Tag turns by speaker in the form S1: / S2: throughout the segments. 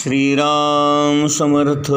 S1: श्रीराम समर्थ.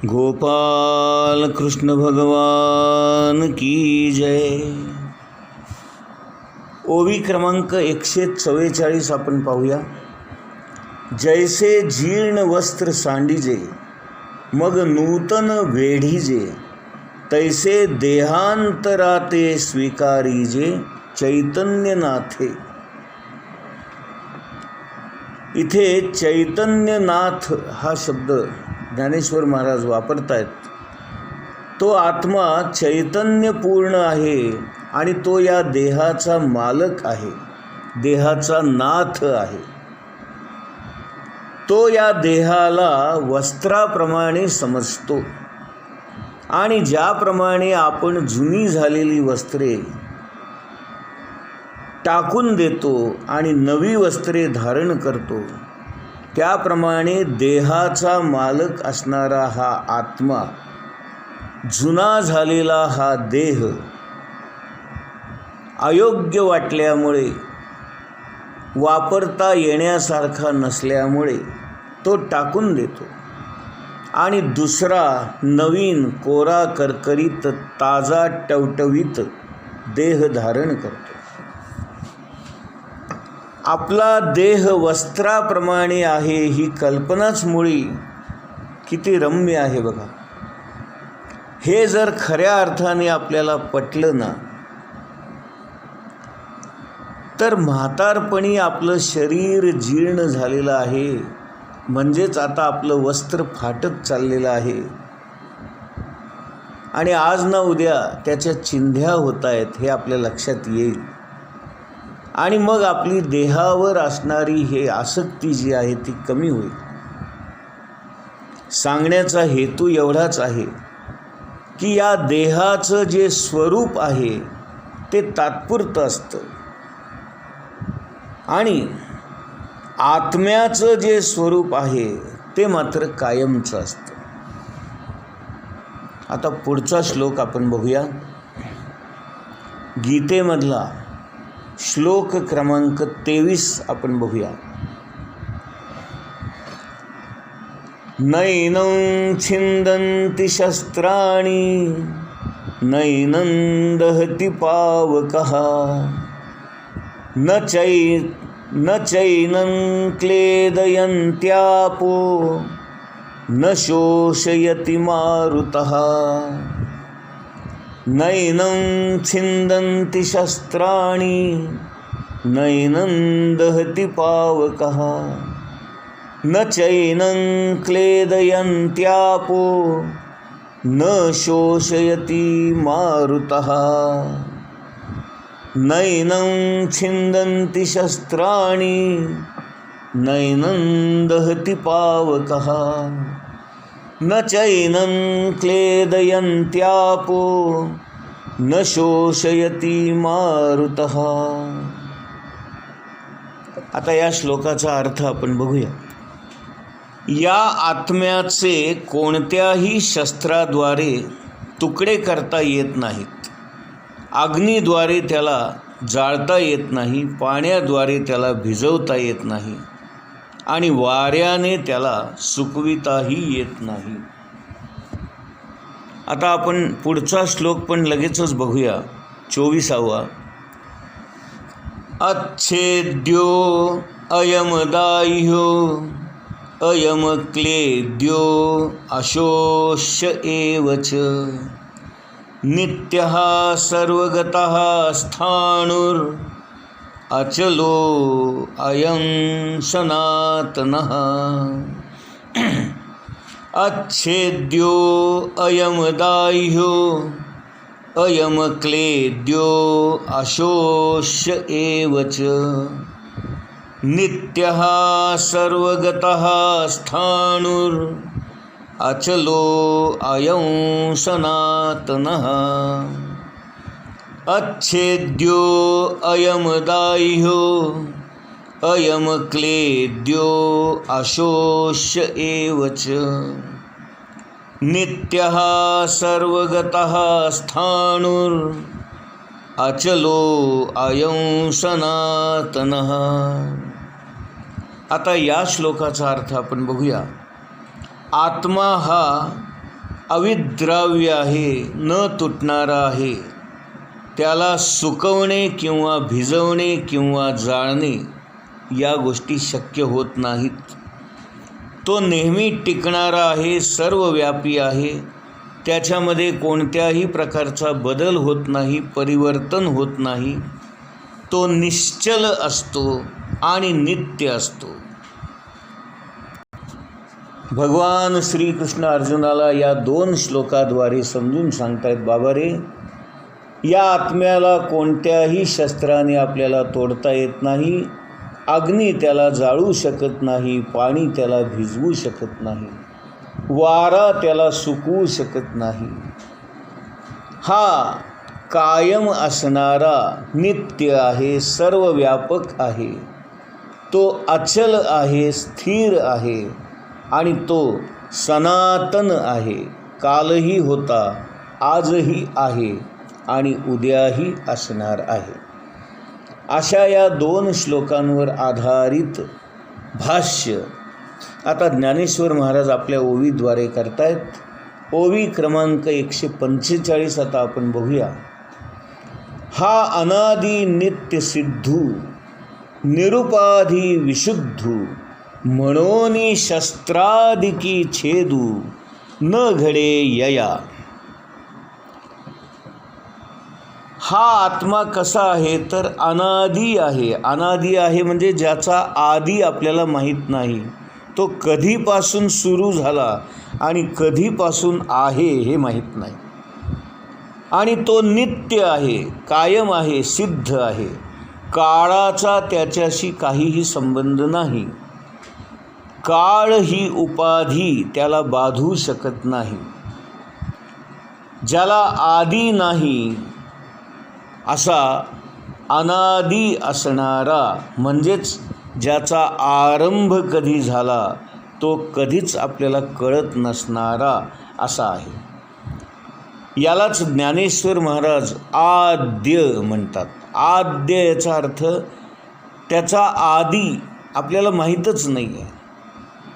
S1: गोपाल कृष्ण भगवान की जय. ओवी क्रमांक 144 आपण पाहूया. जैसे जीर्ण वस्त्र सांडीजे मग नूतन वेढीजे, तैसे देहांतराते स्वीकारीजे चैतन्यनाथे. इथे चैतन्यनाथ हा शब्द ज्ञानेश्वर महाराज वापरतायत. तो आत्मा चैतन्यपूर्ण आहे आणि तो या देहाचा मालक आहे, देहाचा नाथ आहे. तो या देहाला वस्त्राप्रमाणे समजतो आणि ज्याप्रमाणे आपण जुनी झालेली वस्त्रे टाकून देतो आणि नवी वस्त्रे धारण करतो, त्याप्रमाणे देहाचा मालक असणारा हा आत्मा, जुना झालेला हा देह अयोग्य वाटल्यामुळे, वापरता येण्यासारखा नसल्यामुळे तो टाकून देतो आणि दुसरा नवीन कोरा करकरीत ताजा टवटवीत देह धारण करतो. आपला देह वस्त्राप्रमाणे आहे ही कल्पनाच मुळी किती रम्य आहे बघा. हे जर खऱ्या अर्थाने आपल्याला पटलं ना, तर म्हातारपणी आपलं शरीर जीर्ण झालेलं आहे, म्हणजेच आता आपलं वस्त्र फाटत चाललेलं आहे आणि आज ना उद्या त्याच्या चिंध्या होत आहेत हे आपल्या लक्षात येईल. आणि मग आपली देहावर असणारी हे आसक्ती जी आहे ती कमी होईल. सांगण्याचा हेतू एवढाच आहे की या देहाचं जे स्वरूप आहे ते तात्पुरतं असतं आणि आत्म्याचं जे स्वरूप आहे ते मात्र कायमचं असतं. आता पुढचा श्लोक आपण बघूया. गीतेमधला श्लोक क्रमांक 23 आपण बघूया. नैनं छिंदन्ति शस्त्राणि नैनं दहति पावकः न चैनं क्लेदयन्त्यापो न शोषयति मारुतः. नैनं छिन्दन्ति शस्त्राणि नैनं दहति पावकः न चैनं क्लेदयन्त्यापो न शोषयति मारुतः. नैनं छिन्दन्ति शस्त्राणि नैनं दहति पावकः न चैनं क्लेदयन्त्यापो न शोषयति मारुतः. आता या श्लोकाचा अर्थ आपण बघूया. या आत्म्याचे कोणत्याही शस्त्राद्वारे तुकडे करता येत नाहीत. अग्नीद्वारे त्याला जाळता येत नाही, पाण्याद्वारे त्याला भिजवता येत नाही आणि वाऱ्याने त्याला सुकविताही येत नाही. आता आपण पुढचा श्लोक पण लगेचच बघूया. 24वा. अच्छेद्यो अयमदाह्यो अयम क्लेद्यो अशोष्य एवच नित्यः सर्वगतः स्थाणुर अचलो अयं सनातनः. अच्छेद्यो अयमदाह्यो अयम क्लेद्यो अशोष्य एवच नित्यः सर्वगतः स्थाणुर अचलो अयं सनातनः. अच्छेद्यो अयमदाह्यो अयम क्लेद्यो अशोष्य एवच नित्यः सर्वगतः स्थाणुर अचलो अयं सनातनः. आता या श्लोकाचा अर्थ आपण बघूया. आत्मा हा अविद्राव्य आहे, न तुटणारा आहे. त्याला सुकवणे किंवा भिजवणे किंवा जाळणे या गोष्टी शक्य होत नाहीत. तो नेहमी टिकणारा आहे, सर्वव्यापी आहे. त्याच्यामध्ये कोणत्याही प्रकारचा बदल होत नाही, परिवर्तन होत नाही. तो निश्चल असतो आणि नित्य असतो. भगवान श्रीकृष्ण अर्जुनाला या 2 श्लोकाद्वारे समजून सांगतायत, बाबा रे, या आत्म्याला कोणत्याही शस्त्राने आपल्याला तोडता येत नाही. अग्नी त्याला जाळू शकत नाही, पाणी त्याला भिजवू शकत नाही, वारा त्याला सुकवू शकत नाही. हा कायम असणारा नित्य आहे, सर्वव्यापक आहे. तो अचल आहे, स्थिर आहे आणि तो सनातन आहे. कालही होता, आजही आहे आणि उद्याही असणार आहे. अशा या 2 श्लोकांवर आधारित भाष्य आता ज्ञानेश्वर महाराज आपल्या ओवीद्वारे करतायत. ओवी क्रमांक 145 आता आपण बघूया. हा अनादि नित्य सिद्धू निरुपाधी विशुद्धू म्हणोनी शस्त्रादिकी छेदू न घडे यया. हा आत्मा कसा आहे तर अनादी आहे. अनादी आहे म्हणजे ज्याचा आदी आपल्याला माहीत नाही. तो कधीपासून सुरू झाला आणि कधीपासून आहे हे माहीत नाही. आणि तो नित्य आहे, कायम आहे, सिद्ध आहे. काळाचा त्याच्याशी काहीही संबंध नाही. काळ ही उपाधी त्याला बाधू शकत नाही. ज्याला आदी नाही असा अनादी असणारा म्हणजेच ज्याचा आरंभ कधी झाला तो कधीच आपल्याला कळत नसणारा असा आहे. यालाच ज्ञानेश्वर महाराज आद्य म्हणतात. आद्य याचा अर्थ त्याचा आदी आपल्याला माहीतच नाही आहे.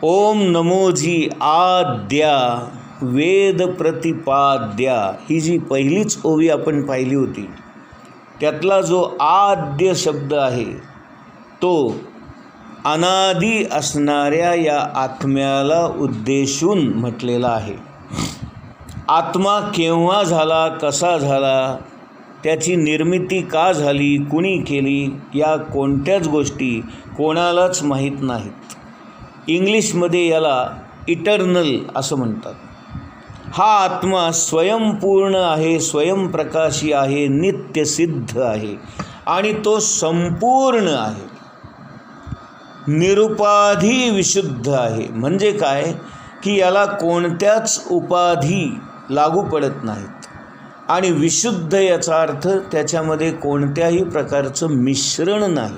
S1: ओम नमोजी आद्या वेद प्रतिपाद्या ही जी पहिलीच ओवी आपण पाहिली होती त्यातला जो आद्य शब्द आहे तो अनादी असणाऱ्या या आत्म्याला उद्देशून म्हटलेला आहे. आत्मा केव्हा झाला, कसा झाला, त्याची निर्मिती का झाली, कुणी केली, या कोणत्याच गोष्टी कोणालाच माहीत नाहीत. इंग्लिशमध्ये याला इटर्नल असं म्हणतात. हा आत्मा स्वयंपूर्ण आहे, स्वयंप्रकाशी आहे, नित्यसिद्ध आहे आणि तो संपूर्ण आहे. निरुपाधी विशुद्ध आहे म्हणजे काय की याला कोणत्याच उपाधी लागू पडत नाहीत. आणि विशुद्ध याचा अर्थ त्याच्यामध्ये कोणत्याही प्रकारचं मिश्रण नाही.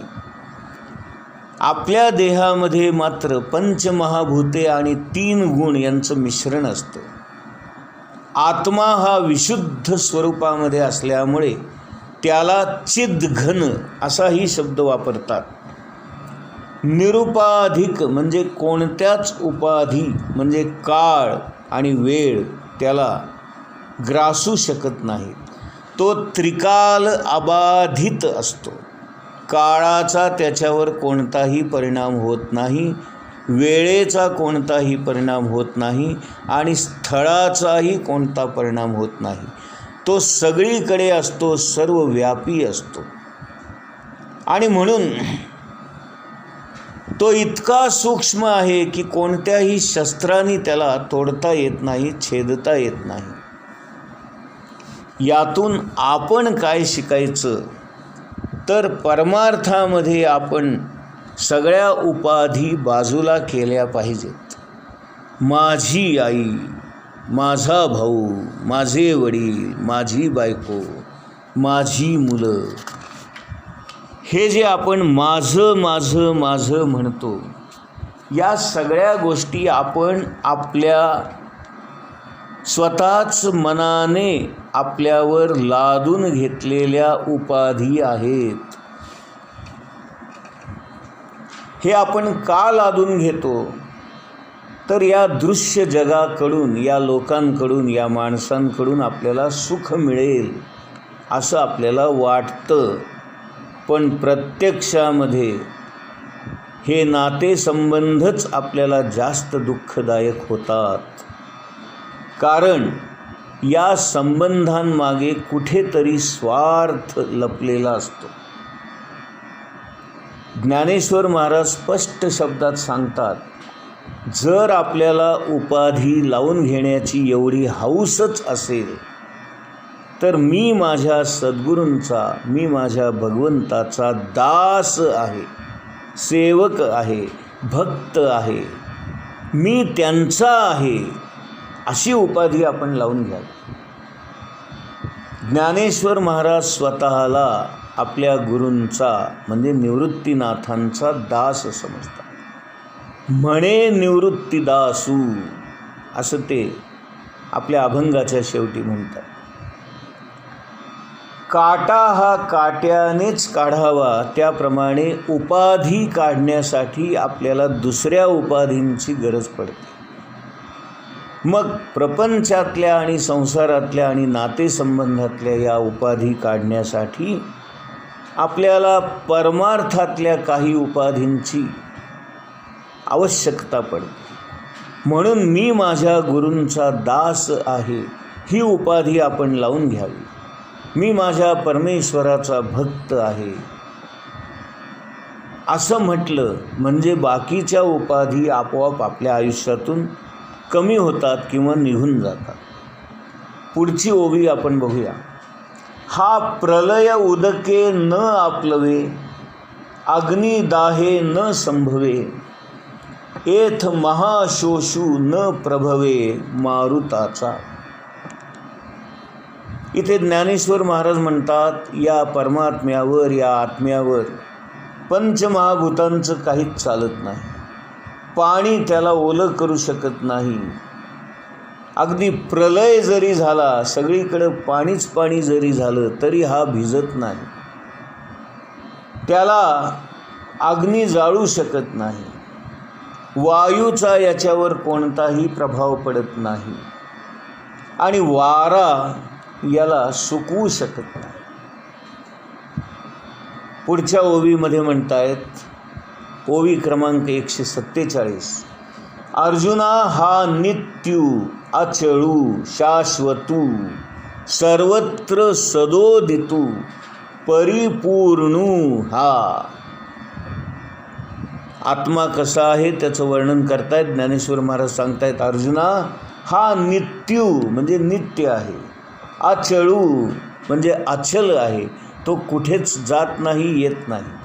S1: आपल्या देहामध्ये मात्र पंचमहाभूते आणि 3 गुण यांचं मिश्रण असतं. आत्मा हा विशुद्ध स्वरूपामध्ये असल्यामुळे त्याला चिद्घन असाही शब्द वापरतात. निरुपाधिक म्हणजे कोणत्याच उपाधी म्हणजे काळ आणि वेळ त्याला ग्रासू शकत नाही. तो त्रिकाल अबाधित असतो. काळाचा त्याच्यावर कोणताही परिणाम होत नाही, वेळेचा कोणताही परिणाम होत नाही आणि स्थळाचाही कोणता परिणाम होत नाही. तो सगळीकडे असतो, सर्वव्यापी असतो. आणि म्हणून तो इतका सूक्ष्म आहे की कोणत्याही शस्त्राने त्याला तोडता येत नाही, छेदता येत नाही. यातून आपण काय शिकायचं तर परमार्थामध्ये आपण सगळ्या उपाधी बाजूला केल्या पाहिजेत. माझी आई, माझा भाऊ, माझे वडील, माझी बायको, माझी मुलं, हे जे आपण माझं माझं माझं म्हणतो या सगळ्या गोष्टी आपण आपल्या स्वतःच मनाने आपल्यावर लादून घेतलेल्या उपाधी आहेत. हे आपण का लादून घेतो? तर या दृश्य जगाकडून, या लोकांकडून, या माणसांकडून आपल्याला सुख मिळेल असं आपल्याला वाटतं, पण प्रत्यक्षामध्ये हे नातेसंबंधच आपल्याला जास्त दुःखदायक होतात. कारण या संबंधांमागे कुठेतरी स्वार्थ लपलेला असतो. ज्ञानेश्वर महाराज स्पष्ट शब्दात सांगतात, जर आपल्याला उपाधी लावून घेण्याची एवढी हौसच असेल तर मी माझ्या सद्गुरूंचा, मी माझ्या भगवंताचा दास आहे, सेवक आहे, भक्त आहे, मी त्यांचा आहे, अशी उपाधी आपण लावून घ्यावी. ज्ञानेश्वर महाराज स्वतःला आपल्या गुरूंचा म्हणजे निवृत्तीनाथांचा दास समजतात. म्हणे निवृत्तीदासू असं ते आपल्या अभंगाच्या शेवटी म्हणतात. काटा हा काट्यानेच काढावा, त्याप्रमाणे उपाधी काढण्यासाठी आपल्याला दुसऱ्या उपाधींची गरज पडते. मग प्रपंचातल्या आणि संसारातल्या आणि नातेसंबंधातल्या या उपाधी काढण्यासाठी आपल्याला परमार्थातल्या काही उपाधींची आवश्यकता पडते. म्हणून मी माझ्या गुरूंचा दास आहे ही उपाधी आपण लावून घ्यावी. मी माझ्या परमेश्वराचा भक्त आहे असं म्हटलं म्हणजे बाकीच्या उपाधी आपोआप आपल्या आयुष्यातून कमी होतात किंवा निघून जातात. पुढची ओवी आपण बघूया. हा प्रलय उदके न आपलवे, अग्नी दाहे न संभवे, एथ महाशोषू न प्रभवे मारुताचा. इथे ज्ञानेश्वर महाराज म्हणतात, या परमात्म्यावर, या आत्म्यावर पंचमहाभूतांचं काहीच चालत नाही. पाणी त्याला ओलं करू शकत नाही. अगदी प्रलय जरी झाला, सगळीकडे पाणीच पाणी जरी झालं तरी हा भिजत नाही. त्याला अग्नी जाळू शकत नाही. वायूचा याच्यावर कोणताही प्रभाव पडत नाही आणि वारा याला सुकवू शकत नाही. पुढच्या ओवीमध्ये म्हणतायत, ओवी क्रमांक 147, अर्जुना हा नित्यू अचळू शाश्वतू सर्वत्र सदोदितू परिपूर्णू हा. आत्मा कसा आहे त्याचं वर्णन करतायत ज्ञानेश्वर महाराज सांगतायत, अर्जुना हा नित्यू म्हणजे नित्य आहे, अचळू म्हणजे अचल आहे, तो कुठेच जात नाही, येत नाही.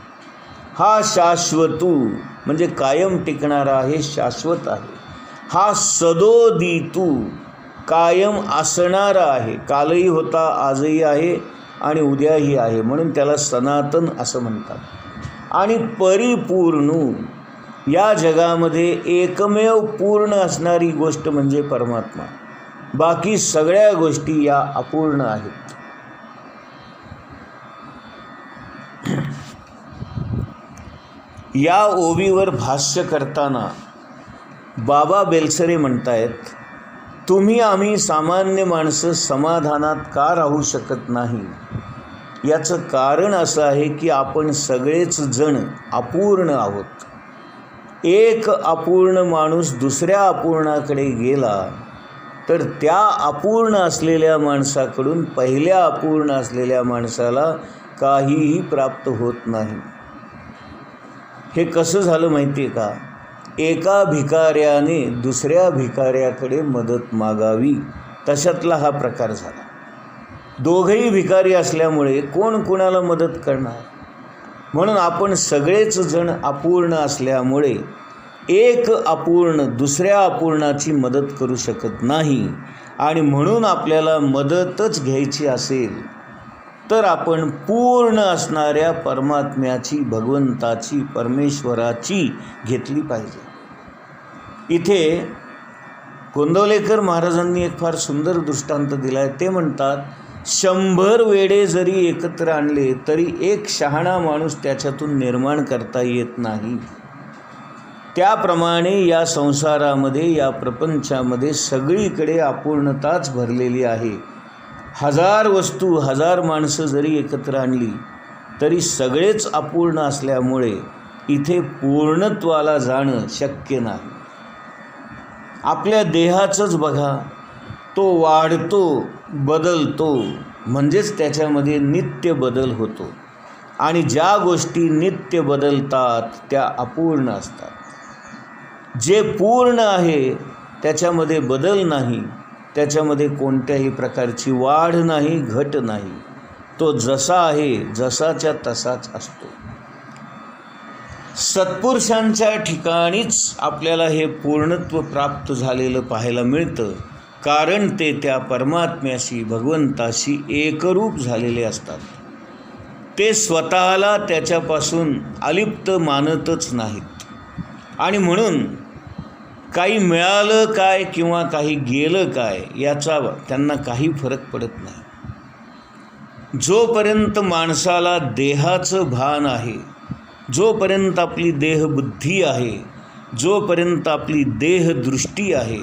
S1: हा शाश्वतू म्हणजे कायम टिकणारा आहे, शाश्वत आहे. हा सदोदितू कायम असणारा आहे, कालही होता, आजही आहे आणि उद्याही आहे, म्हणून त्याला सनातन असं म्हणतात. आणि परिपूर्णू, या जगामध्ये एकमेव पूर्ण असणारी गोष्ट म्हणजे परमात्मा. बाकी सगळ्या गोष्टी या अपूर्ण आहेत. या ओवीवर भाष्य करताना बाबा बेलसरे म्हणतायत, तुम्ही आम्ही सामान्य माणसं समाधानात का राहू शकत नाही? याचं कारण असं आहे की आपण सगळेच जण अपूर्ण आहोत. एक अपूर्ण माणूस दुसऱ्या अपूर्णाकडे गेला तर त्या अपूर्ण असलेल्या माणसाकडून पहिल्या अपूर्ण असलेल्या माणसाला काहीही प्राप्त होत नाही. हे कसं झालं माहिती आहे का? एका भिकाऱ्याने दुसऱ्या भिकाऱ्याकडे मदत मागावी, तशातला हा प्रकार झाला. दोघंही भिकारी असल्यामुळे कोण कोणाला मदत करणार? म्हणून आपण सगळेच जण अपूर्ण असल्यामुळे एक अपूर्ण दुसऱ्या अपूर्णाची मदत करू शकत नाही. आणि म्हणून आपल्याला मदतच घ्यायची असेल तर आपण पूर्ण असणाऱ्या परमात्म्याची, भगवंताची, परमेश्वराची घेतली पाहिजे. इथे गोंदवलेकर महाराजांनी एक फार सुंदर दृष्टांत दिला आहे. ते म्हणतात, 100 वेडे जरी एकत्र आणले तरी एक शहाणा माणूस त्याच्यातून निर्माण करता येत नाही. त्याप्रमाणे या संसारामध्ये, या प्रपंचामध्ये सगळीकडे अपूर्णताच भरलेली आहे. हजार वस्तू, हजार माणसं जरी एकत्र आणली तरी सगळेच अपूर्ण असल्यामुळे इथे पूर्णत्वाला जाणं शक्य नाही. आपल्या देहाचंच बघा, तो वाढतो, बदलतो, म्हणजेच त्याच्यामध्ये नित्य बदल होतो. आणि ज्या गोष्टी नित्य बदलतात त्या अपूर्ण असतात. जे पूर्ण आहे त्याच्यामध्ये बदल नाही, त्याच्यामध्ये कोणत्याही प्रकारची वाढ नाही, घट नाही. तो जसा आहे जसाच्या तसाच असतो. सत्पुरुषांच्या ठिकाणीच आपल्याला हे पूर्णत्व प्राप्त झालेलं पाहायला मिळतं, कारण ते त्या परमात्म्याशी, भगवंताशी एकरूप झालेले असतात. ते स्वतःला त्याच्यापासून अलिप्त मानतच नाहीत. आणि म्हणून काही मिळालं काय किंवा काही गेलं काय याचा त्यांना काही फरक पडत नाही. जोपर्यंत माणसाला देहाचं भान आहे, जोपर्यंत आपली देहबुद्धी आहे, जोपर्यंत आपली देहदृष्टी आहे,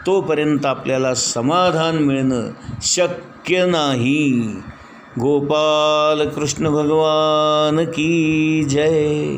S1: तोपर्यंत आपल्याला समाधान मिळणं शक्य नाही. गोपाल कृष्ण भगवान की जय.